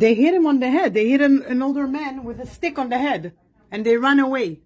They hit him on the head. They hit an older man with a stick on the head, and they run away.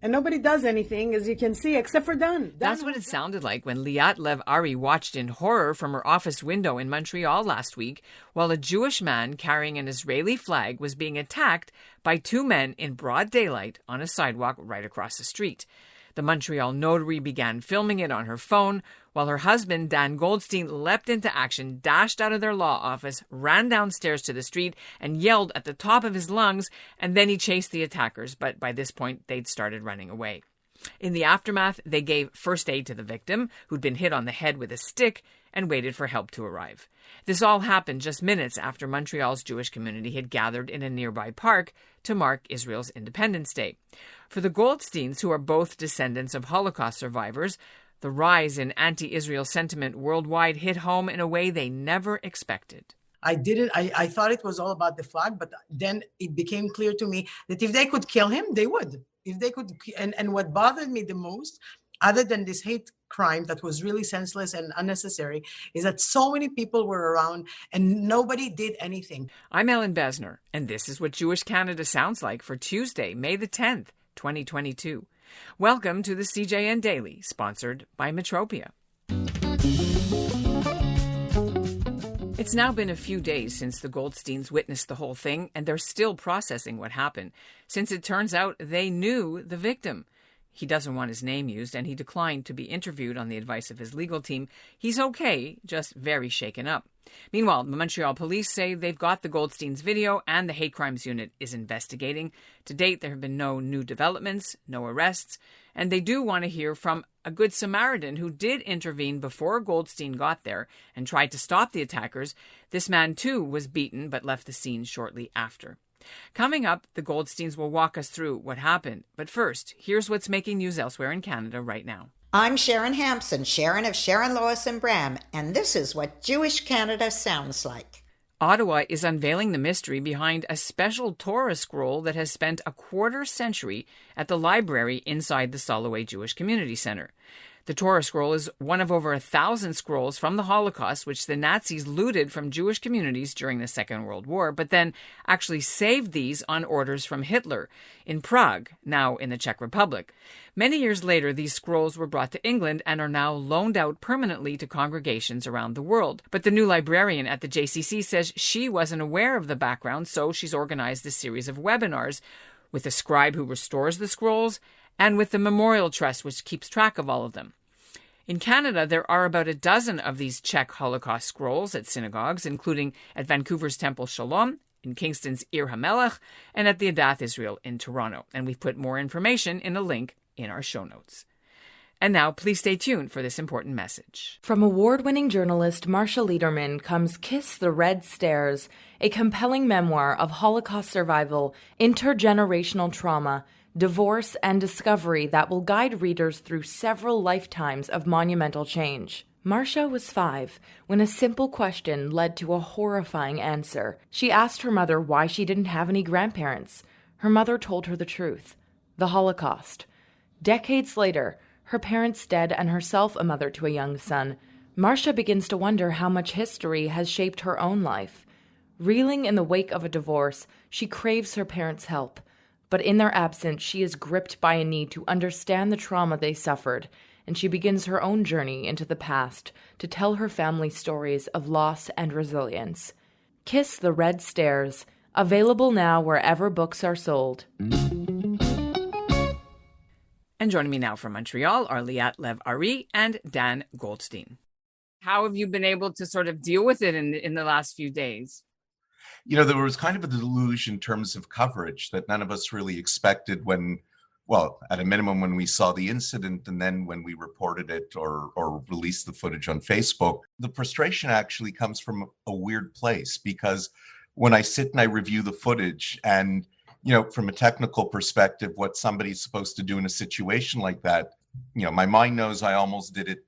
And nobody does anything, as you can see, except for Dan. That's what it sounded like when Liat Lev Ary watched in horror from her office window in Montreal last week while a Jewish man carrying an Israeli flag was being attacked by two men in broad daylight on a sidewalk right across the street. The Montreal notary began filming it on her phone, while her husband, Dan Goldstein, leapt into action, dashed out of their law office, ran downstairs to the street, and yelled at the top of his lungs, and then he chased the attackers, but by this point, they'd started running away. In the aftermath, they gave first aid to the victim, who'd been hit on the head with a stick, and waited for help to arrive. This all happened just minutes after Montreal's Jewish community had gathered in a nearby park to mark Israel's Independence Day. For the Goldsteins, who are both descendants of Holocaust survivors, the rise in anti-Israel sentiment worldwide hit home in a way they never expected. I thought it was all about the flag, but then it became clear to me that if they could kill him, they would. If they could, and what bothered me the most, other than this hate crime that was really senseless and unnecessary, is that so many people were around and nobody did anything. I'm Ellen Besner, and this is what Jewish Canada sounds like for Tuesday, May the 10th, 2022. Welcome to the CJN Daily, sponsored by Metropia. It's now been a few days since the Goldsteins witnessed the whole thing, and they're still processing what happened, since it turns out they knew the victim. He doesn't want his name used, and he declined to be interviewed on the advice of his legal team. He's okay, just very shaken up. Meanwhile, the Montreal police say they've got the Goldsteins' video, and the hate crimes unit is investigating. To date, there have been no new developments, no arrests, and they do want to hear from a good Samaritan who did intervene before Goldstein got there and tried to stop the attackers. This man, too, was beaten but left the scene shortly after. Coming up, the Goldsteins will walk us through what happened. But first, here's what's making news elsewhere in Canada right now. I'm Sharon Hampson, Sharon of Sharon, Lois and Bram, and this is what Jewish Canada sounds like. Ottawa is unveiling the mystery behind a special Torah scroll that has spent a quarter century at the library inside the Soloway Jewish Community Center. The Torah scroll is one of over 1,000 scrolls from the Holocaust, which the Nazis looted from Jewish communities during the Second World War, but then actually saved these on orders from Hitler in Prague, now in the Czech Republic. Many years later, these scrolls were brought to England and are now loaned out permanently to congregations around the world. But the new librarian at the JCC says she wasn't aware of the background, so she's organized a series of webinars with a scribe who restores the scrolls and with the Memorial Trust, which keeps track of all of them. In Canada, there are about a dozen of these Czech Holocaust scrolls at synagogues, including at Vancouver's Temple Shalom, in Kingston's Ir HaMelech, and at the Adath Israel in Toronto. And we've put more information in a link in our show notes. And now, please stay tuned for this important message. From award-winning journalist Marcia Lederman comes Kiss the Red Stairs, a compelling memoir of Holocaust survival, intergenerational trauma, divorce, and discovery that will guide readers through several lifetimes of monumental change. Marcia was 5 when a simple question led to a horrifying answer. She asked her mother why she didn't have any grandparents. Her mother told her the truth: the Holocaust. Decades later, her parents dead and herself a mother to a young son, Marcia begins to wonder how much history has shaped her own life. Reeling in the wake of a divorce, she craves her parents' help. But in their absence, she is gripped by a need to understand the trauma they suffered, and she begins her own journey into the past to tell her family's stories of loss and resilience. Kiss the Red Stairs, available now wherever books are sold. And joining me now from Montreal are Liat Lev Ary and Dan Goldstein. How have you been able to sort of deal with it in the last few days? You know, there was kind of a deluge in terms of coverage that none of us really expected when, well, at a minimum, when we saw the incident and then when we reported it or released the footage on Facebook. The frustration actually comes from a weird place, because when I sit and I review the footage and, you know, from a technical perspective, what somebody's supposed to do in a situation like that, you know, my mind knows I almost did it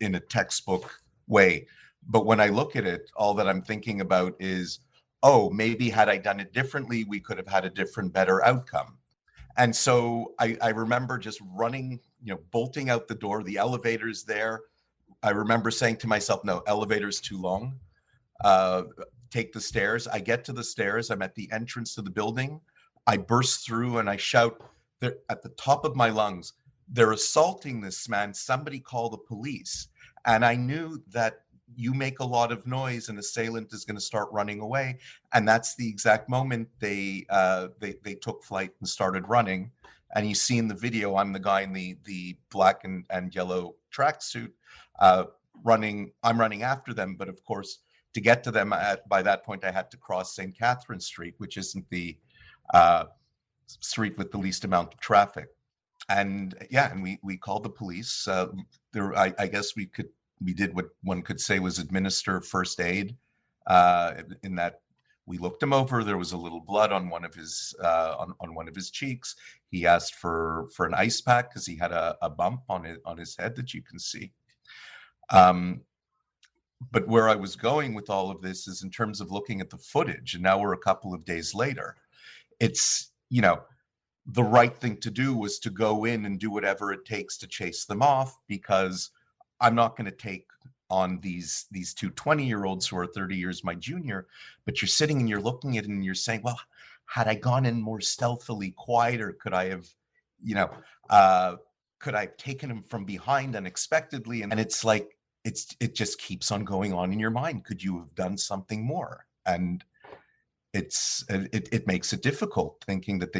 in a textbook way. But when I look at it, all that I'm thinking about is, oh, maybe had I done it differently, we could have had a different, better outcome. And so I remember just running, you know, bolting out the door, the elevator's there. I remember saying to myself, no, elevator's too long. take the stairs. I get to the stairs. I'm at the entrance to the building. I burst through and I shout at the top of my lungs, "They're assaulting this man. Somebody call the police." And I knew that you make a lot of noise, an assailant is going to start running away. And that's the exact moment they took flight and started running. And you see in the video, I'm the guy in the black and yellow tracksuit running. I'm running after them. But of course, to get to them, by that point, I had to cross St. Catherine Street, which isn't the street with the least amount of traffic. And yeah, and we called the police. I guess we did what one could say was administer first aid, in that we looked him over. There was a little blood on one of his on one of his cheeks. He asked for an ice pack because he had a bump on his head that you can see. But where I was going with all of this is in terms of looking at the footage, and now we're a couple of days later. It's, the right thing to do was to go in and do whatever it takes to chase them off, because I'm not going to take on these two 20-year-olds who are 30 years my junior. But you're sitting and you're looking at it and you're saying, well, had I gone in more stealthily, quieter, could I have, could I have taken him from behind unexpectedly? And it's like, it just keeps on going on in your mind. Could you have done something more? And it makes it difficult thinking that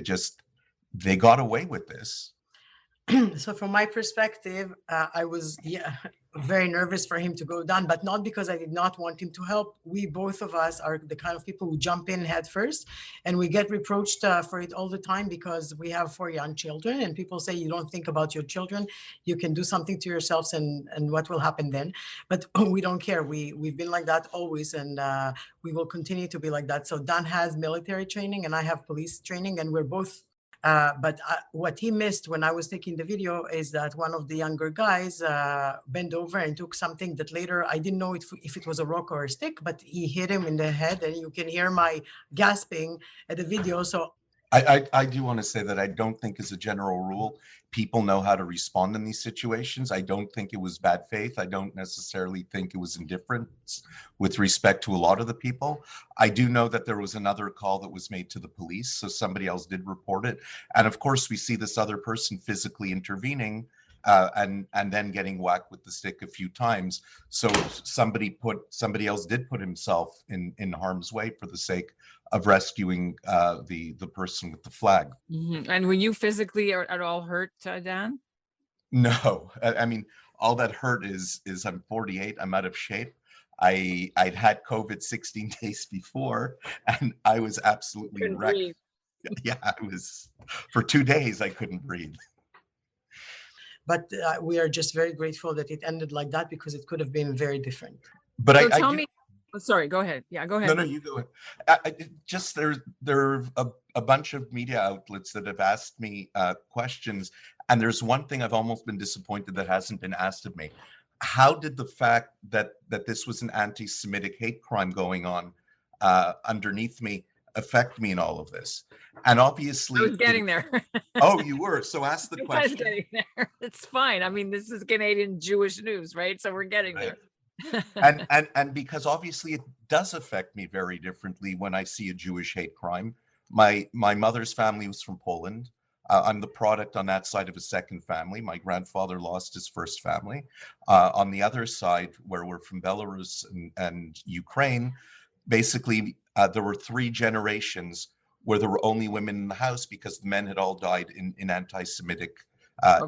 they got away with this. So from my perspective, I was very nervous for him to go down, but not because I did not want him to help. We, both of us, are the kind of people who jump in head first, and we get reproached for it all the time because we have 4 young children, and people say, you don't think about your children, you can do something to yourselves, and what will happen then? But we don't care. We've been like that always, and we will continue to be like that. So Dan has military training and I have police training, and we're both but what he missed when I was taking the video is that one of the younger guys bent over and took something that later, I didn't know if it was a rock or a stick, but he hit him in the head, and you can hear my gasping at the video. So I do want to say that I don't think, as a general rule, people know how to respond in these situations. I don't think it was bad faith. I don't necessarily think it was indifference with respect to a lot of the people. I do know that there was another call that was made to the police, so somebody else did report it. And of course, we see this other person physically intervening and then getting whacked with the stick a few times. So somebody else did put himself in harm's way for the sake of rescuing the person with the flag. Mm-hmm. And were you physically at all hurt, Dan? No, I mean, all that hurt is I'm 48. I'm out of shape. I'd had COVID 16 days before, and I was absolutely wrecked. Breathe. Yeah, I was, for 2 days I couldn't breathe. But we are just very grateful that it ended like that, because it could have been very different. But so tell me. Oh, sorry, go ahead. Yeah, go ahead. No, you go ahead. There are a bunch of media outlets that have asked me questions, and there's one thing I've almost been disappointed that hasn't been asked of me. How did the fact that this was an anti-Semitic hate crime going on underneath me affect me in all of this? And obviously, I was getting there. Oh, you were. So ask the question. I was getting there. It's fine. I mean, this is Canadian Jewish news, right? So we're getting there. and because obviously it does affect me very differently when I see a Jewish hate crime. My mother's family was from Poland. I'm the product on that side of a second family. My grandfather lost his first family. On the other side, where we're from Belarus and Ukraine, basically there were 3 generations where there were only women in the house because the men had all died in anti-Semitic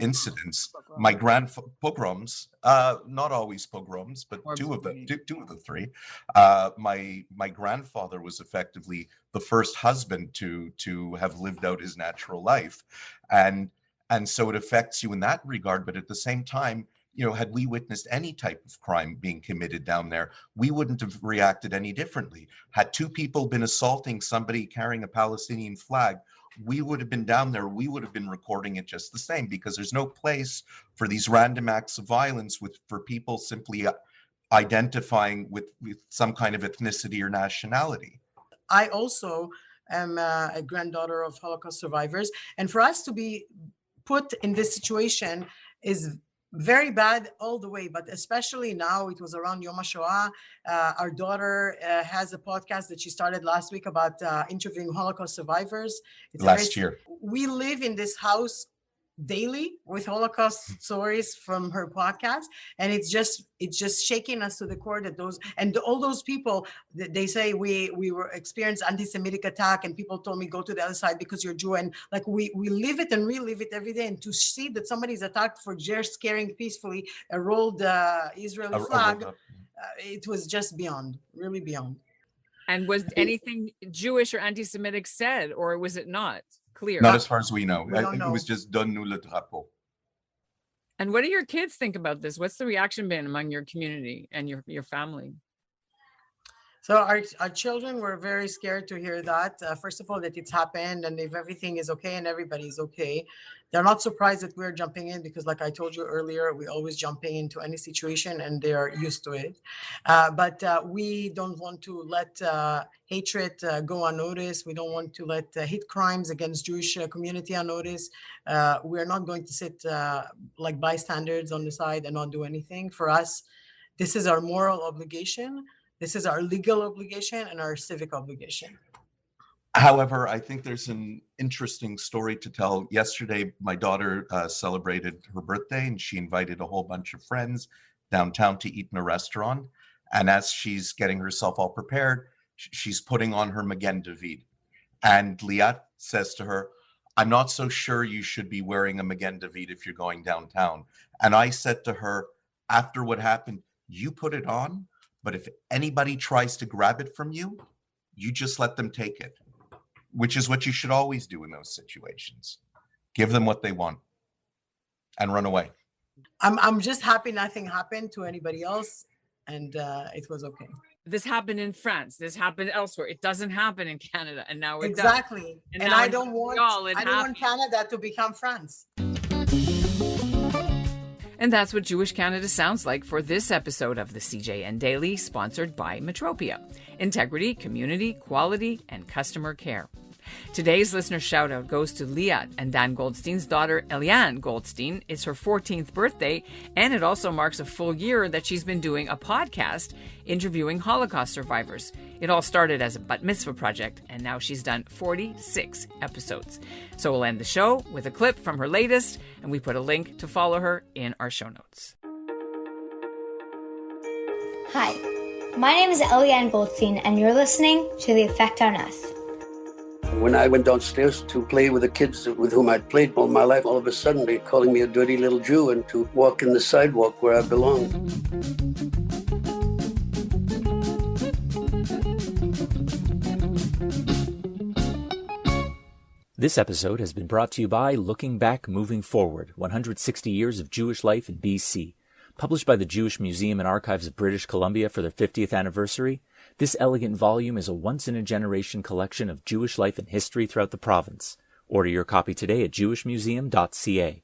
incidents. My pogroms, not always pogroms, but two of the 3. My grandfather was effectively the first husband to have lived out his natural life, and so it affects you in that regard. But at the same time, had we witnessed any type of crime being committed down there, we wouldn't have reacted any differently. Had 2 people been assaulting somebody carrying a Palestinian flag, we would have been down there. We would have been recording it just the same, because there's no place for these random acts of violence for people simply identifying with some kind of ethnicity or nationality. I also am a granddaughter of Holocaust survivors. And for us to be put in this situation is Very bad all the way, but especially now. It was around Yom HaShoah. Our daughter has a podcast that she started last week about interviewing Holocaust survivors. It's last year. We live in this house daily with Holocaust stories from her podcast, and it's just shaking us to the core that all those people, they say we were experienced anti-Semitic attack, and people told me go to the other side because you're Jew, and like we live it and relive it every day. And to see that somebody's attacked for just carrying peacefully a rolled Israeli flag, it was just really beyond. And was anything Jewish or anti-Semitic said, or was it not clear? Not as far as we know. We don't know. It was just donne-nous le drapeau. And what do your kids think about this? What's the reaction been among your community and your family? So our children were very scared to hear that. First of all, that it's happened, and if everything is okay and everybody's okay. They're not surprised that we're jumping in because, like I told you earlier, we always jumping into any situation, and they are used to it. But we don't want to let hatred go unnoticed. We don't want to let hate crimes against Jewish community unnoticed. We're not going to sit like bystanders on the side and not do anything. For us, this is our moral obligation. This is our legal obligation and our civic obligation. However, I think there's an interesting story to tell. Yesterday, my daughter celebrated her birthday, and she invited a whole bunch of friends downtown to eat in a restaurant. And as she's getting herself all prepared, she's putting on her Magen David. And Liat says to her, "I'm not so sure you should be wearing a Magen David if you're going downtown." And I said to her, after what happened, you put it on, but if anybody tries to grab it from you, you just let them take it, which is what you should always do in those situations. Give them what they want and run away. I'm just happy nothing happened to anybody else, and it was okay. This happened in France. This happened elsewhere. It doesn't happen in Canada, and now it exactly. Does. And I don't want Canada to become France. And that's what Jewish Canada sounds like for this episode of the CJN Daily, sponsored by Metropia. Integrity, community, quality, and customer care. Today's listener shout-out goes to Liat and Dan Goldstein's daughter, Eliane Goldstein. It's her 14th birthday, and it also marks a full year that she's been doing a podcast interviewing Holocaust survivors. It all started as a bat mitzvah project, and now she's done 46 episodes. So we'll end the show with a clip from her latest, and we put a link to follow her in our show notes. Hi, my name is Eliane Goldstein, and you're listening to The Effect on Us. When I went downstairs to play with the kids with whom I'd played all my life, all of a sudden they're calling me a dirty little Jew and to walk in the sidewalk where I belong. This episode has been brought to you by Looking Back, Moving Forward, 160 Years of Jewish Life in BC. Published by the Jewish Museum and Archives of British Columbia for their 50th anniversary, this elegant volume is a once-in-a-generation collection of Jewish life and history throughout the province. Order your copy today at jewishmuseum.ca.